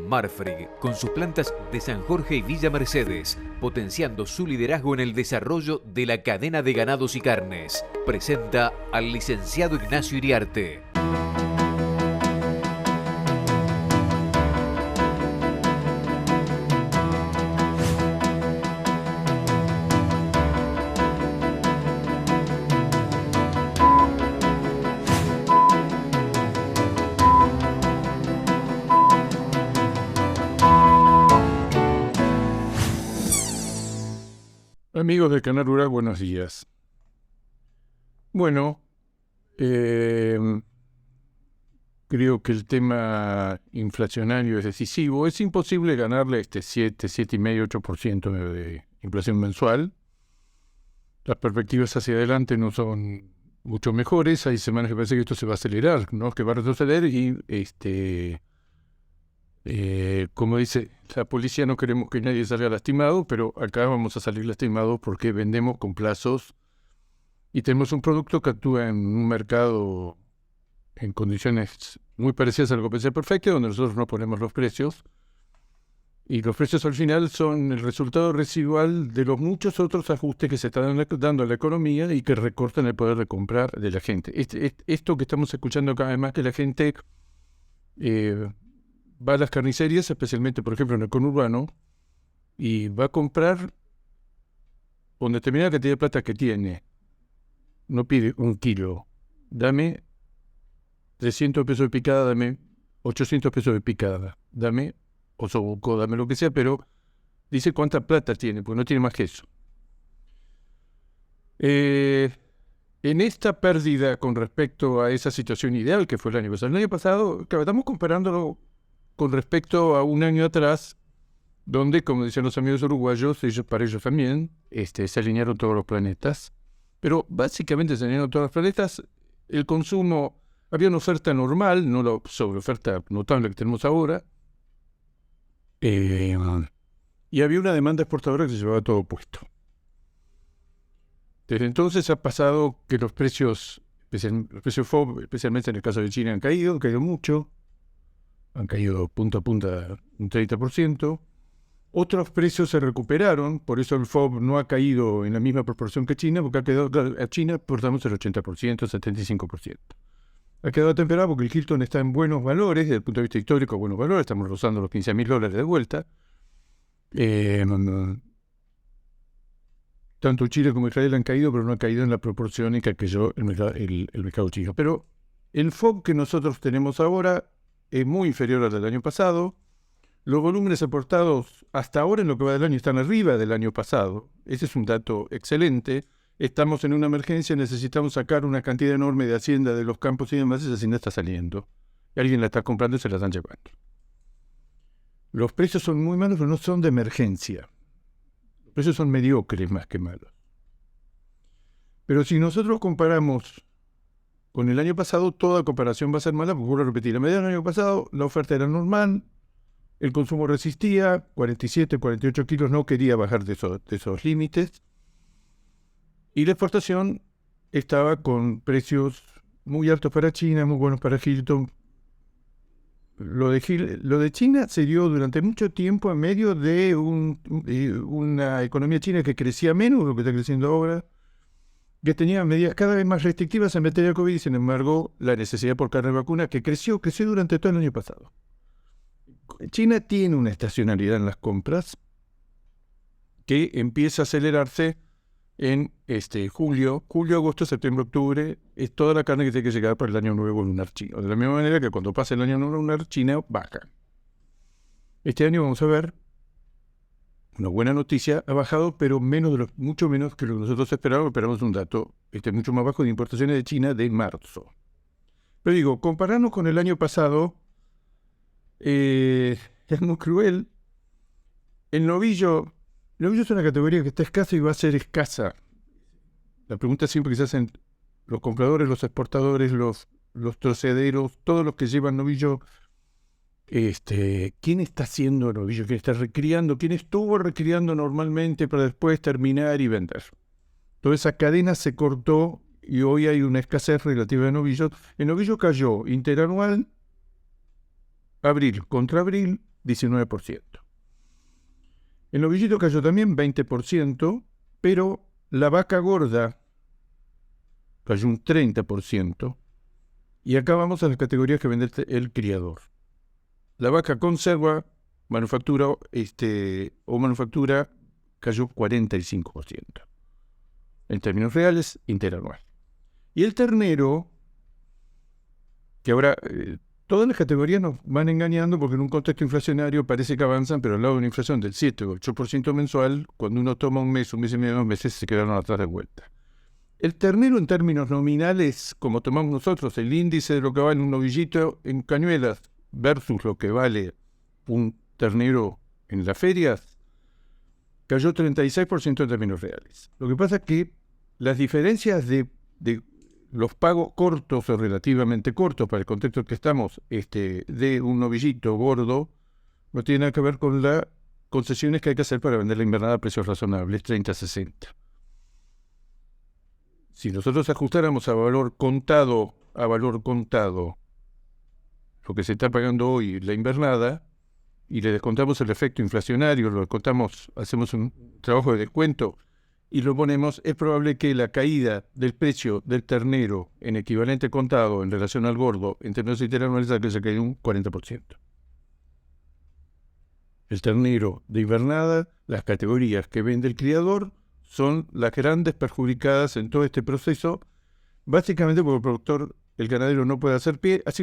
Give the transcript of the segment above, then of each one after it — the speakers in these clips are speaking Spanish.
Marfrig, con sus plantas de San Jorge y Villa Mercedes, potenciando su liderazgo en el desarrollo de la cadena de ganados y carnes, presenta al licenciado Ignacio Iriarte. Amigos de Canal Rural, buenos días. Bueno, creo que el tema inflacionario es decisivo. Es imposible ganarle 7,5, 8% de inflación mensual. Las perspectivas hacia adelante no son mucho mejores. Hay semanas que parece que esto se va a acelerar, ¿no? Que va a retroceder y como dice la policía, no queremos que nadie salga lastimado, pero acá vamos a salir lastimados porque vendemos con plazos y tenemos un producto que actúa en un mercado en condiciones muy parecidas a la competencia perfecta, donde nosotros no ponemos los precios, y los precios al final son el resultado residual de los muchos otros ajustes que se están dando a la economía y que recortan el poder de comprar de la gente. Esto que estamos escuchando cada vez más, que la gente va a las carnicerías, especialmente, por ejemplo, en el conurbano, y va a comprar con determinada cantidad de plata que tiene. No pide 1 kilo. Dame 300 pesos de picada, dame 800 pesos de picada. Dame osobuco, dame lo que sea, pero dice cuánta plata tiene, porque no tiene más que eso. En esta pérdida con respecto a esa situación ideal que fue el año pasado, claro, estamos comparándolo con respecto a un año atrás, donde, como decían los amigos uruguayos, para ellos también, se alinearon todos los planetas. Pero básicamente se alinearon todos los planetas. El consumo, había una oferta normal, no la sobreoferta notable que tenemos ahora. Y había una demanda exportadora que se llevaba todo puesto. Desde entonces ha pasado que los precios FOB, especialmente en el caso de China, han caído mucho. Han caído punta a punta un 30%. Otros precios se recuperaron, por eso el FOB no ha caído en la misma proporción que China, porque a China exportamos el 80%, 75%. Ha quedado temperado porque el Hilton está en buenos valores, desde el punto de vista histórico, buenos valores, estamos rozando los $15,000 de vuelta. Tanto Chile como Israel han caído, pero no han caído en la proporción en que cayó el mercado chino. Pero el FOB que nosotros tenemos ahora es muy inferior al del año pasado. Los volúmenes aportados hasta ahora en lo que va del año están arriba del año pasado. Ese es un dato excelente. Estamos en una emergencia, necesitamos sacar una cantidad enorme de hacienda de los campos y demás. Esa hacienda está saliendo. Y alguien la está comprando y se la están llevando. Los precios son muy malos, pero no son de emergencia. Los precios son mediocres más que malos. Pero si nosotros comparamos con el año pasado, toda comparación va a ser mala, porque vuelvo a repetir, a mediados del año pasado la oferta era normal, el consumo resistía, 47, 48 kilos, no quería bajar de esos límites, y la exportación estaba con precios muy altos para China, muy buenos para Hilton. Lo de China se dio durante mucho tiempo en medio de una economía china que crecía menos de lo que está creciendo ahora, que tenía medidas cada vez más restrictivas en materia de COVID y, sin embargo, la necesidad por carne de vacuna que creció durante todo el año pasado. China tiene una estacionalidad en las compras que empieza a acelerarse en julio, agosto, septiembre, octubre. Es toda la carne que tiene que llegar para el año nuevo lunar chino. De la misma manera que cuando pasa el año nuevo lunar chino, baja. Este año vamos a ver una buena noticia, ha bajado, pero mucho menos que lo que nosotros esperábamos. Esperamos un dato mucho más bajo de importaciones de China de marzo. Pero digo, compararnos con el año pasado es muy cruel. El novillo es una categoría que está escasa y va a ser escasa. La pregunta siempre que se hacen los compradores, los exportadores, los trocederos, todos los que llevan novillo, ¿quién está haciendo novillo? ¿Quién está recriando? ¿Quién estuvo recriando normalmente para después terminar y vender? Toda esa cadena se cortó y hoy hay una escasez relativa de novillos. El novillo cayó interanual, abril contra abril, 19%. El novillito cayó también 20%, pero la vaca gorda cayó un 30%. Y acá vamos a las categorías que vende el criador. La vaca conserva, manufactura o manufactura cayó 45%. En términos reales, interanual. Y el ternero, que ahora todas las categorías nos van engañando porque en un contexto inflacionario parece que avanzan, pero al lado de una inflación del 7 o 8% mensual, cuando uno toma un mes y medio, 2 meses, se quedaron atrás de vuelta. El ternero en términos nominales, como tomamos nosotros, el índice de lo que vale un novillito en Cañuelas versus lo que vale un ternero en las ferias, cayó 36% en términos reales. Lo que pasa es que las diferencias de los pagos cortos o relativamente cortos para el contexto en que estamos de un novillito gordo no tiene nada que ver con las concesiones que hay que hacer para vender la invernada a precios razonables, 30-60. Si nosotros ajustáramos a valor contado, lo que se está pagando hoy la invernada, y le descontamos el efecto inflacionario, lo descontamos, hacemos un trabajo de descuento y lo ponemos, es probable que la caída del precio del ternero en equivalente contado en relación al gordo en términos interanuales que se cayó un 40%. El ternero de invernada, las categorías que vende el criador, son las grandes perjudicadas en todo este proceso, básicamente porque el productor, el ganadero no puede hacer pie. Es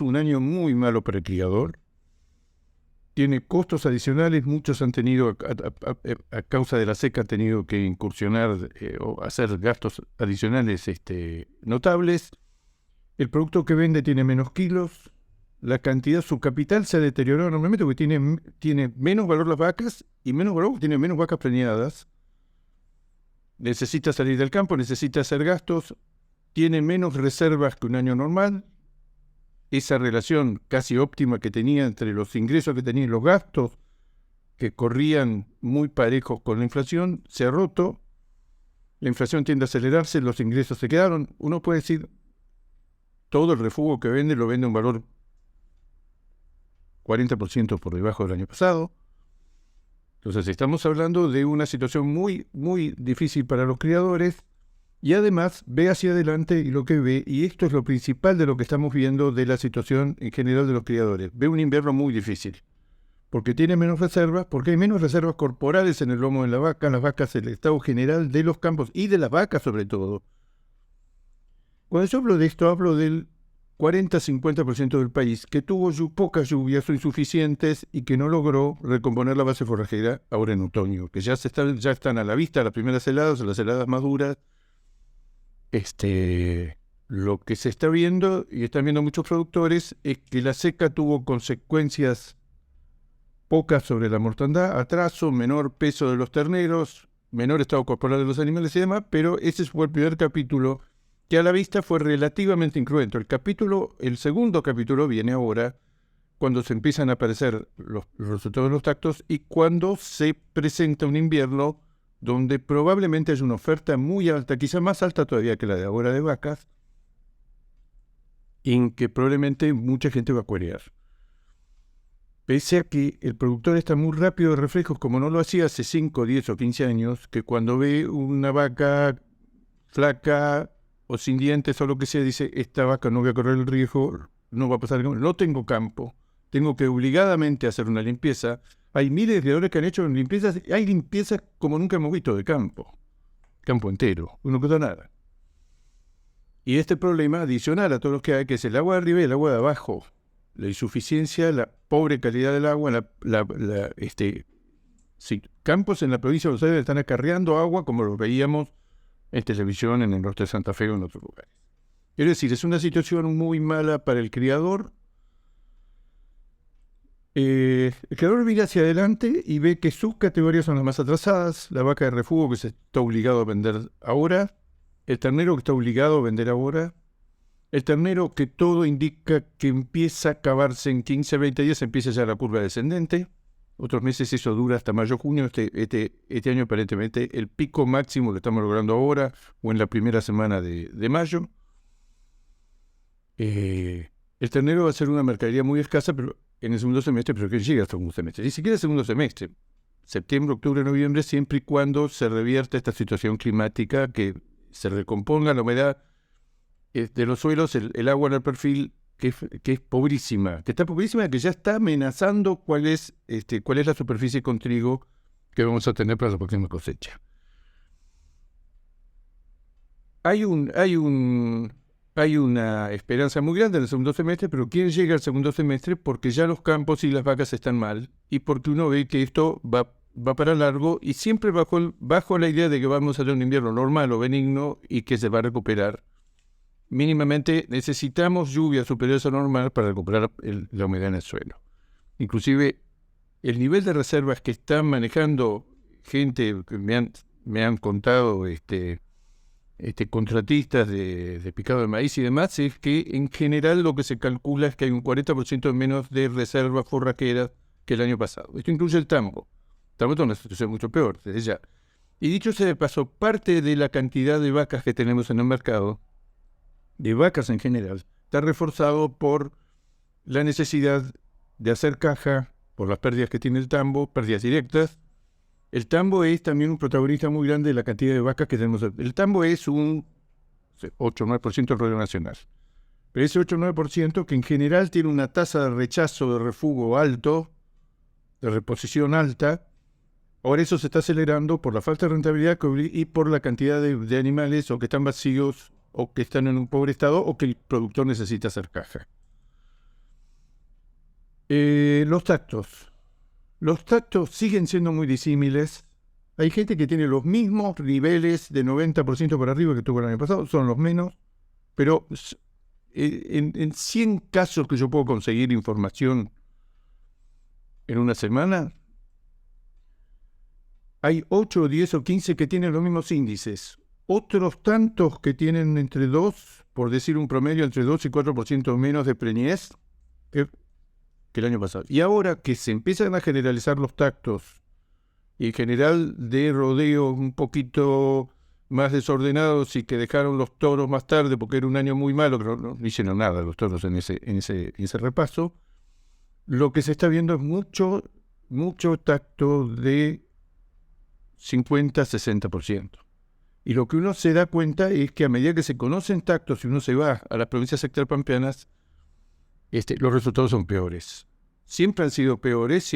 un año muy malo para el criador. Tiene costos adicionales, muchos han tenido, a causa de la seca, han tenido que incursionar o hacer gastos adicionales notables. El producto que vende tiene menos kilos, la cantidad, su capital se ha deteriorado enormemente porque tiene menos valor las vacas y menos valor porque tiene menos vacas preñadas. Necesita salir del campo, necesita hacer gastos, tiene menos reservas que un año normal. Esa relación casi óptima que tenía entre los ingresos que tenía y los gastos, que corrían muy parejos con la inflación, se ha roto. La inflación tiende a acelerarse, los ingresos se quedaron. Uno puede decir, todo el refugio que vende lo vende a un valor 40% por debajo del año pasado. Entonces estamos hablando de una situación muy, muy difícil para los criadores. Y además ve hacia adelante y lo que ve, y esto es lo principal de lo que estamos viendo de la situación en general de los criadores, ve un invierno muy difícil, porque tiene menos reservas, porque hay menos reservas corporales en el lomo de la vaca, las vacas, el estado general de los campos y de las vacas sobre todo. Cuando yo hablo de esto, hablo del 40-50% del país que tuvo pocas lluvias o insuficientes y que no logró recomponer la base forrajera ahora en otoño, que ya están a la vista las primeras heladas o las heladas más duras. Lo que se está viendo, y están viendo muchos productores, es que la seca tuvo consecuencias pocas sobre la mortandad, atraso, menor peso de los terneros, menor estado corporal de los animales y demás, pero ese fue el primer capítulo que a la vista fue relativamente incruento. El segundo capítulo viene ahora, cuando se empiezan a aparecer los resultados de los tactos y cuando se presenta un invierno donde probablemente hay una oferta muy alta, quizá más alta todavía que la de ahora de vacas, en que probablemente mucha gente va a cuerear. Pese a que el productor está muy rápido de reflejos, como no lo hacía hace 5, 10 o 15 años, que cuando ve una vaca flaca o sin dientes o lo que sea, dice, esta vaca no voy a correr el riesgo, no va a pasar, no tengo campo, tengo que obligadamente hacer una limpieza. Hay miles de criadores que han hecho limpiezas, hay limpiezas como nunca hemos visto de campo entero, no queda nada. Y este problema adicional a todos los que hay, que es el agua de arriba y el agua de abajo, la insuficiencia, la pobre calidad del agua, campos en la provincia de Buenos Aires están acarreando agua como lo veíamos en televisión en el norte de Santa Fe o en otros lugares. Es decir, es una situación muy mala para el criador. El criador mira hacia adelante y ve que sus categorías son las más atrasadas, la vaca de refugio que se está obligado a vender ahora, el ternero que está obligado a vender ahora, el ternero que todo indica que empieza a acabarse en 15-20 días, empieza ya la curva descendente, otros meses eso dura hasta mayo-junio, este año aparentemente el pico máximo que estamos logrando ahora o en la primera semana de mayo. El ternero va a ser una mercadería muy escasa, pero en el segundo semestre, pero que llega al segundo semestre. Ni siquiera el segundo semestre. Septiembre, octubre, noviembre, siempre y cuando se revierta esta situación climática, que se recomponga la humedad de los suelos, el agua en el perfil, que es pobrísima, que ya está amenazando cuál es la superficie con trigo que vamos a tener para la próxima cosecha. Hay una esperanza muy grande en el segundo semestre, pero ¿quién llega al segundo semestre? Porque ya los campos y las vacas están mal y porque uno ve que esto va para largo y siempre bajo la idea de que vamos a tener un invierno normal o benigno y que se va a recuperar. Mínimamente necesitamos lluvias superiores a normal para recuperar la humedad en el suelo. Inclusive el nivel de reservas que están manejando gente que me han contado contratistas de picado de maíz y demás, es que en general lo que se calcula es que hay un 40% menos de reservas forrajeras que el año pasado. Esto incluye el tambo. El tambo está en una situación mucho peor, desde ya. Y dicho sea de paso, parte de la cantidad de vacas que tenemos en el mercado, de vacas en general, está reforzado por la necesidad de hacer caja, por las pérdidas que tiene el tambo, pérdidas directas. El tambo es también un protagonista muy grande de la cantidad de vacas que tenemos. El tambo es un 8 o 9% del rodeo nacional. Pero ese 8 o 9% que en general tiene una tasa de rechazo, de refugo alto, de reposición alta, ahora eso se está acelerando por la falta de rentabilidad y por la cantidad de animales o que están vacíos o que están en un pobre estado o que el productor necesita hacer caja. Los tactos. Los tactos siguen siendo muy disímiles. Hay gente que tiene los mismos niveles de 90% para arriba que tuvo el año pasado, son los menos, pero en 100 casos que yo puedo conseguir información en una semana, hay 8, 10 o 15 que tienen los mismos índices. Otros tantos que tienen entre 2, por decir un promedio, entre 2 y 4% menos de preñez que el año pasado. Y ahora que se empiezan a generalizar los tactos y en general de rodeos un poquito más desordenados y que dejaron los toros más tarde porque era un año muy malo, pero no hicieron nada los toros en ese repaso, lo que se está viendo es mucho tacto de 50-60%. Y lo que uno se da cuenta es que a medida que se conocen tactos y uno se va a las provincias sectorpampeanas, los resultados son peores. Siempre han sido peores,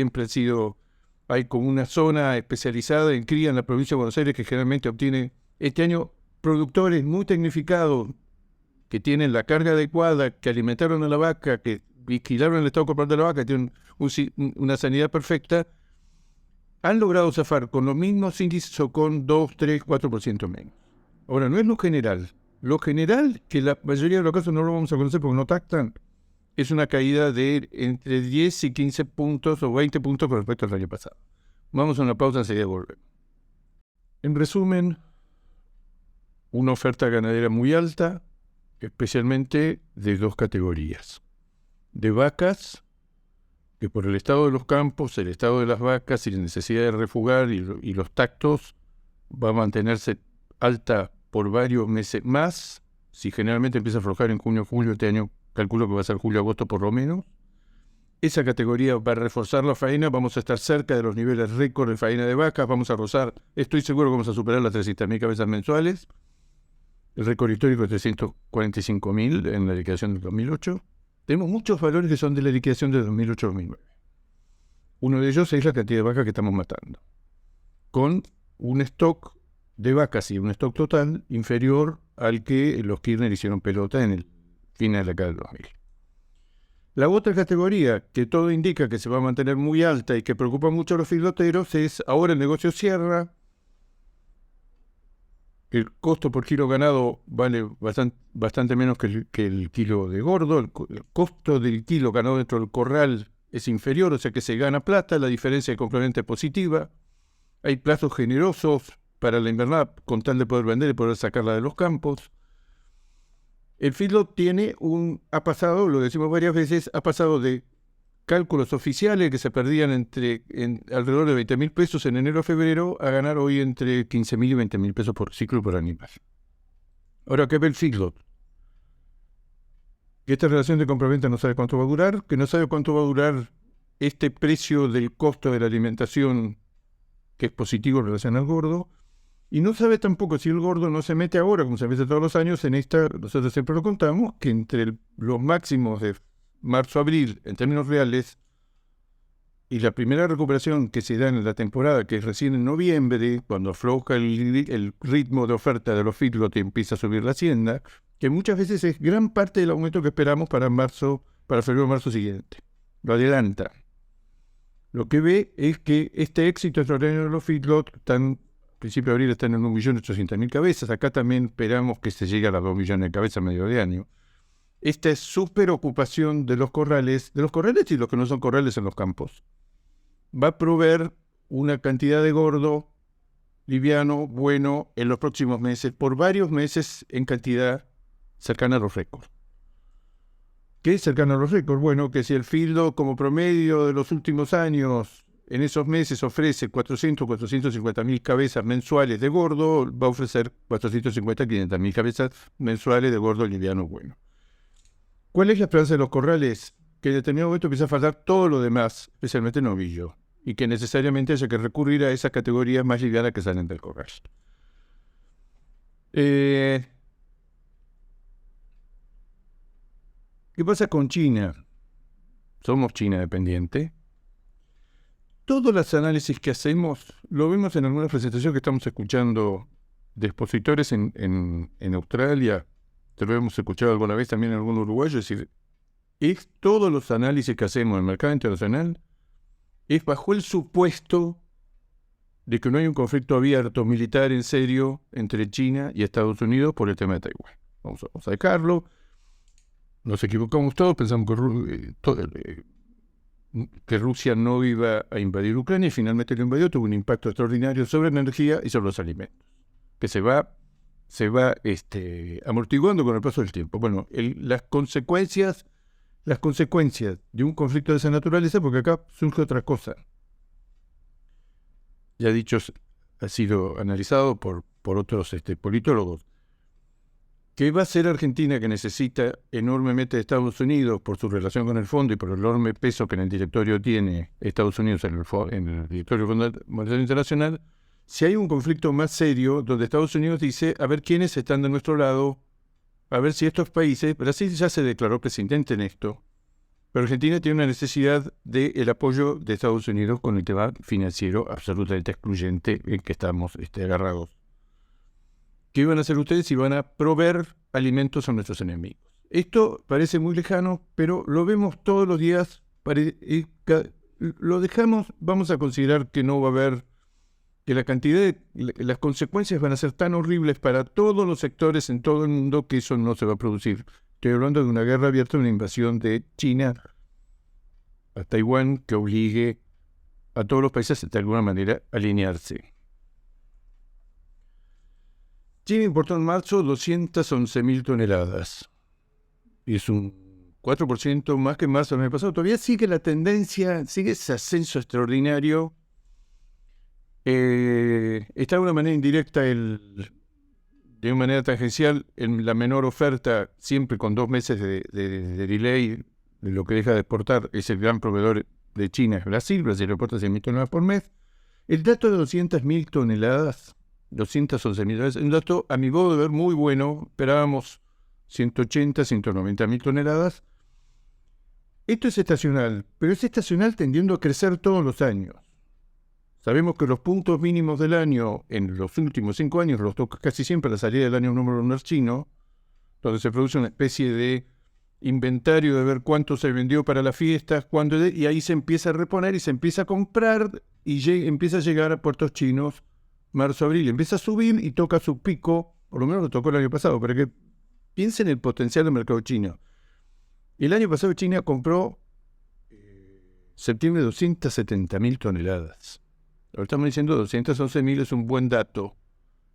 hay como una zona especializada en cría en la provincia de Buenos Aires que generalmente obtiene este año productores muy tecnificados que tienen la carga adecuada, que alimentaron a la vaca, que vigilaron el estado corporal de la vaca, que tienen una sanidad perfecta, han logrado zafar con los mismos índices o con 2, 3, 4% menos. Ahora, no es lo general. Lo general, que la mayoría de los casos no lo vamos a conocer porque no tactan, es una caída de entre 10 y 15 puntos o 20 puntos con respecto al año pasado. Vamos a una pausa, enseguida volvemos. En resumen, una oferta ganadera muy alta, especialmente de 2 categorías. De vacas, que por el estado de los campos, el estado de las vacas y la necesidad de refugar y los tactos, va a mantenerse alta por varios meses más. Si generalmente empieza a aflojar en junio, julio, este año calculo que va a ser julio-agosto por lo menos. Esa categoría va a reforzar la faena, vamos a estar cerca de los niveles récord de faena de vacas, vamos a rozar, estoy seguro que vamos a superar las 300.000 cabezas mensuales. El récord histórico es 345.000 en la liquidación del 2008. Tenemos muchos valores que son de la liquidación de 2008-2009. Uno de ellos es la cantidad de vacas que estamos matando, con un stock de vacas y un stock total inferior al que los Kirchner hicieron pelota en el fin de la década del 2000. La otra categoría, que todo indica que se va a mantener muy alta y que preocupa mucho a los filoteros, es ahora el negocio cierra, el costo por kilo ganado vale bastante menos que el kilo de gordo, el costo del kilo ganado dentro del corral es inferior, o sea que se gana plata, la diferencia de complemento es positiva, hay plazos generosos para la invernada con tal de poder vender y poder sacarla de los campos. El feedlot ha pasado, lo decimos varias veces, ha pasado de cálculos oficiales que se perdían alrededor de 20.000 pesos en enero a febrero a ganar hoy entre 15.000 y 20.000 pesos por ciclo por animal. Ahora, ¿qué ve el feedlot? que esta relación de compra-venta no sabe cuánto va a durar, que no sabe cuánto va a durar este precio del costo de la alimentación, que es positivo en relación al gordo, y no sabe tampoco si el gordo no se mete ahora, como se mete todos los años, en esta, nosotros siempre lo contamos, que entre los máximos de marzo-abril, en términos reales, y la primera recuperación que se da en la temporada, que es recién en noviembre, cuando afloja el ritmo de oferta de los feedlots y empieza a subir la hacienda, que muchas veces es gran parte del aumento que esperamos para febrero-marzo siguiente. Lo adelanta. Lo que ve es que este éxito extraordinario de los feedlots, a principio de abril están en 1.800.000 cabezas, acá también esperamos que se llegue a las 2 millones de cabezas a medio de año. Esta super ocupación de los corrales y los que no son corrales en los campos, va a proveer una cantidad de gordo liviano, bueno, en los próximos meses, por varios meses en cantidad cercana a los récords. ¿Qué es cercano a los récords? Bueno, que si el feedlot como promedio de los últimos años, en esos meses ofrece 450.000 cabezas mensuales de gordo, va a ofrecer 500.000 cabezas mensuales de gordo liviano bueno. ¿Cuál es la esperanza de los corrales? Que en determinado momento empieza a faltar todo lo demás, especialmente novillo, y que necesariamente haya que recurrir a esas categorías más livianas que salen del corral. ¿Qué pasa con China? Somos China dependiente. Todos los análisis que hacemos, lo vemos en alguna presentación que estamos escuchando de expositores en Australia, te lo hemos escuchado alguna vez también en algún uruguayo, es decir, todos los análisis que hacemos en el mercado internacional es bajo el supuesto de que no hay un conflicto abierto militar en serio entre China y Estados Unidos por el tema de Taiwán. Vamos a dejarlo. Nos equivocamos todos, pensamos que Rusia no iba a invadir Ucrania y finalmente lo invadió, tuvo un impacto extraordinario sobre la energía y sobre los alimentos, que se va amortiguando con el paso del tiempo. Bueno, las consecuencias de un conflicto de esa naturaleza, porque acá surge otra cosa. Ya dicho, ha sido analizado por otros politólogos. ¿Qué va a hacer Argentina, que necesita enormemente de Estados Unidos por su relación con el fondo y por el enorme peso que en el directorio tiene Estados Unidos en el directorio monetario internacional, si hay un conflicto más serio donde Estados Unidos dice a ver quiénes están de nuestro lado, a ver si estos países, Brasil ya se declaró presidente en esto, pero Argentina tiene una necesidad del apoyo de Estados Unidos con el tema financiero absolutamente excluyente en que estamos agarrados. ¿Qué van a hacer ustedes si van a proveer alimentos a nuestros enemigos? Esto parece muy lejano, pero lo vemos todos los días. Lo dejamos, vamos a considerar que no va a haber, que las consecuencias van a ser tan horribles para todos los sectores en todo el mundo que eso no se va a producir. Estoy hablando de una guerra abierta, una invasión de China a Taiwán que obligue a todos los países de alguna manera a alinearse. China importó en marzo 211.000 toneladas. Es un 4% más que en marzo del año pasado. Todavía sigue la tendencia, sigue ese ascenso extraordinario. Está de una manera indirecta, de una manera tangencial, en la menor oferta, siempre con 2 meses de delay de lo que deja de exportar, es el gran proveedor de China, es Brasil. Brasil exporta 100.000 toneladas por mes. El dato de 200.000 toneladas, 211.000, es un dato, a mi modo de ver, muy bueno. Esperábamos 180.000 toneladas. Esto es estacional, pero es estacional tendiendo a crecer todos los años. Sabemos que los puntos mínimos del año en los últimos 5 años los toca casi siempre a la salida del año número lunar chino, donde se produce una especie de inventario de ver cuánto se vendió para las fiestas, y ahí se empieza a reponer y se empieza a comprar y empieza a llegar a puertos chinos marzo-abril. Empieza a subir y toca su pico, por lo menos lo tocó el año pasado, para que piensen en el potencial del mercado chino. El año pasado China compró septiembre 270.000 toneladas. Ahora estamos diciendo 211.000 es un buen dato.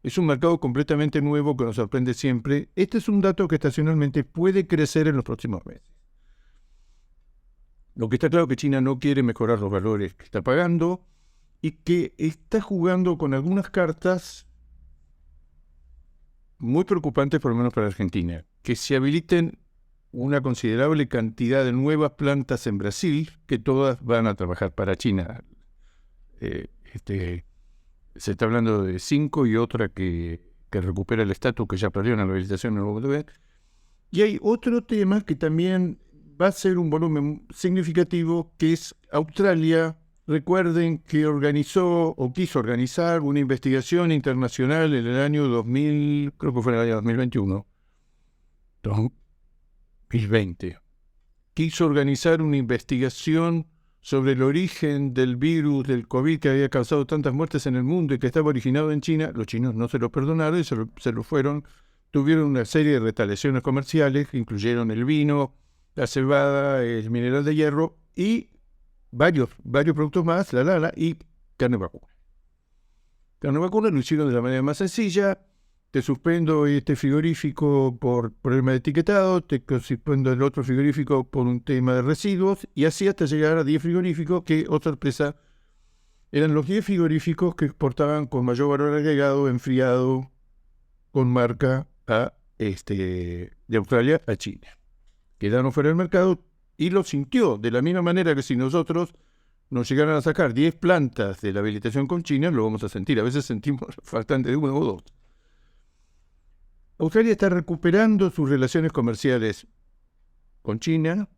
Es un mercado completamente nuevo que nos sorprende siempre. Este es un dato que estacionalmente puede crecer en los próximos meses. Lo que está claro es que China no quiere mejorar los valores que está pagando y que está jugando con algunas cartas muy preocupantes, por lo menos para Argentina. Que se habiliten una considerable cantidad de nuevas plantas en Brasil, que todas van a trabajar para China. Se está hablando de 5 y otra que recupera el estatus que ya perdió en la habilitación en el WTB. Y hay otro tema que también va a ser un volumen significativo, que es Australia. Recuerden que organizó o quiso organizar una investigación internacional en el año 2000, creo que fue en el año 2021. 2020. Quiso organizar una investigación sobre el origen del virus del COVID que había causado tantas muertes en el mundo y que estaba originado en China. Los chinos no se lo perdonaron y se lo fueron. Tuvieron una serie de retaliaciones comerciales que incluyeron el vino, la cebada, el mineral de hierro y varios productos más, la lana y carne vacuna. Carne vacuna lo hicieron de la manera más sencilla. Te suspendo este frigorífico por problema de etiquetado, te suspendo el otro frigorífico por un tema de residuos, y así hasta llegar a 10 frigoríficos que, oh sorpresa, eran los 10 frigoríficos que exportaban con mayor valor agregado, enfriado, con marca de Australia a China. Quedaron fuera del mercado y lo sintió de la misma manera que si nosotros nos llegaran a sacar 10 plantas de la habilitación con China, lo vamos a sentir. A veces sentimos faltante de 1 o 2. Australia está recuperando sus relaciones comerciales con China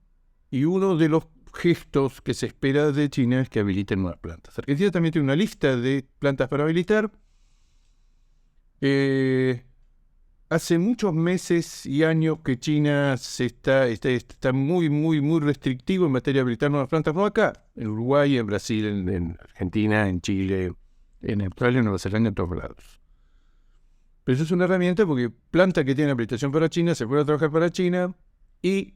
y uno de los gestos que se espera de China es que habiliten nuevas plantas. Argentina también tiene una lista de plantas para habilitar. Hace muchos meses y años que China está muy restrictivo en materia de habilitar nuevas plantas, no acá, en Uruguay, en Brasil, en Argentina, en Chile, en Australia, en Nueva Zelanda, en todos lados. Pero eso es una herramienta porque planta que tiene habilitación para China se puede trabajar para China y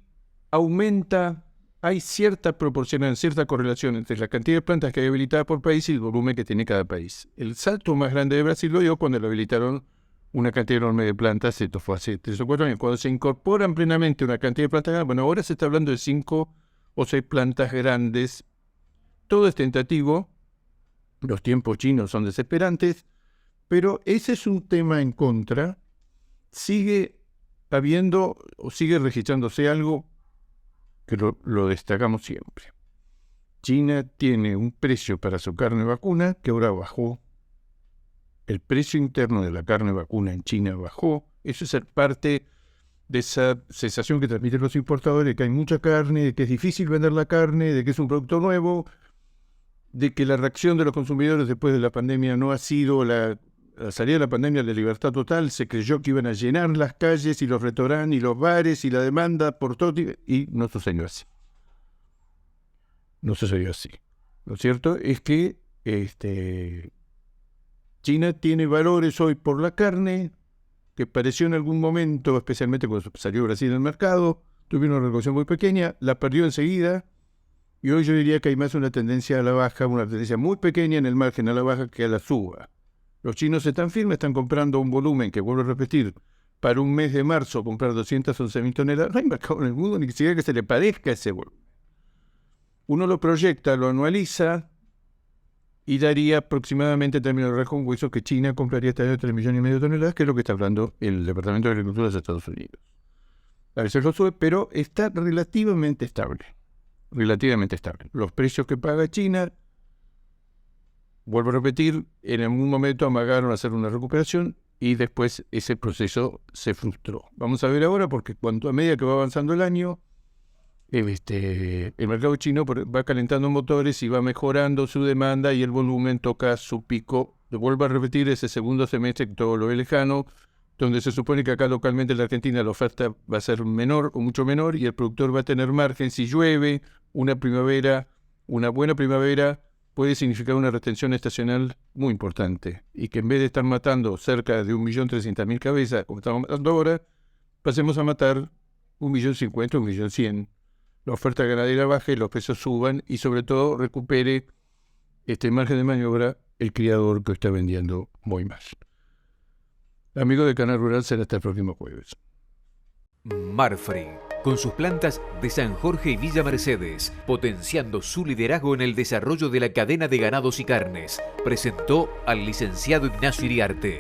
aumenta, hay cierta proporción, cierta correlación entre la cantidad de plantas que hay habilitadas por país y el volumen que tiene cada país. El salto más grande de Brasil lo dio cuando lo habilitaron una cantidad enorme de plantas, esto fue hace 3 o 4 años. Cuando se incorporan plenamente una cantidad de plantas, bueno, ahora se está hablando de 5 o 6 plantas grandes. Todo es tentativo, los tiempos chinos son desesperantes, pero ese es un tema en contra. Sigue habiendo o sigue registrándose algo que lo destacamos siempre. China tiene un precio para su carne vacuna que ahora bajó. El precio interno de la carne vacuna en China bajó. Eso es parte de esa sensación que transmiten los importadores, de que hay mucha carne, de que es difícil vender la carne, de que es un producto nuevo, de que la reacción de los consumidores después de la pandemia no ha sido la salida de la pandemia de libertad total. Se creyó que iban a llenar las calles y los restaurantes y los bares y la demanda por todo, y no sucedió así. No sucedió así. Lo cierto es que China tiene valores hoy por la carne que pareció en algún momento, especialmente cuando salió Brasil del mercado, tuvieron una recaudación muy pequeña, la perdió enseguida, y hoy yo diría que hay más una tendencia a la baja, una tendencia muy pequeña en el margen a la baja que a la suba. Los chinos están firmes, están comprando un volumen que, vuelvo a repetir, para un mes de marzo comprar 211.000 toneladas, no hay mercado en el mundo ni siquiera que se le parezca ese volumen. Uno lo proyecta, lo anualiza, y daría aproximadamente en términos de rasgos huesos que China compraría este año 3,5 millones de toneladas, que es lo que está hablando el Departamento de Agricultura de Estados Unidos. A veces lo sube, pero está relativamente estable. Relativamente estable. Los precios que paga China, vuelvo a repetir, en algún momento amagaron a hacer una recuperación y después ese proceso se frustró. Vamos a ver ahora, porque a medida que va avanzando el año, el mercado chino va calentando motores y va mejorando su demanda y el volumen toca su pico. Vuelvo a repetir, ese segundo semestre que todo lo ve lejano, donde se supone que acá localmente en la Argentina la oferta va a ser menor o mucho menor y el productor va a tener margen. Si llueve, una buena primavera puede significar una retención estacional muy importante y que en vez de estar matando cerca de 1.300.000 cabezas, como estamos matando ahora, pasemos a matar 1.050.000, 1.100.000. La oferta ganadera baje, los precios suban y sobre todo recupere este margen de maniobra el criador que está vendiendo muy mal. Amigo de Canal Rural, será hasta el próximo jueves. Marfrig, con sus plantas de San Jorge y Villa Mercedes, potenciando su liderazgo en el desarrollo de la cadena de ganados y carnes, presentó al licenciado Ignacio Iriarte.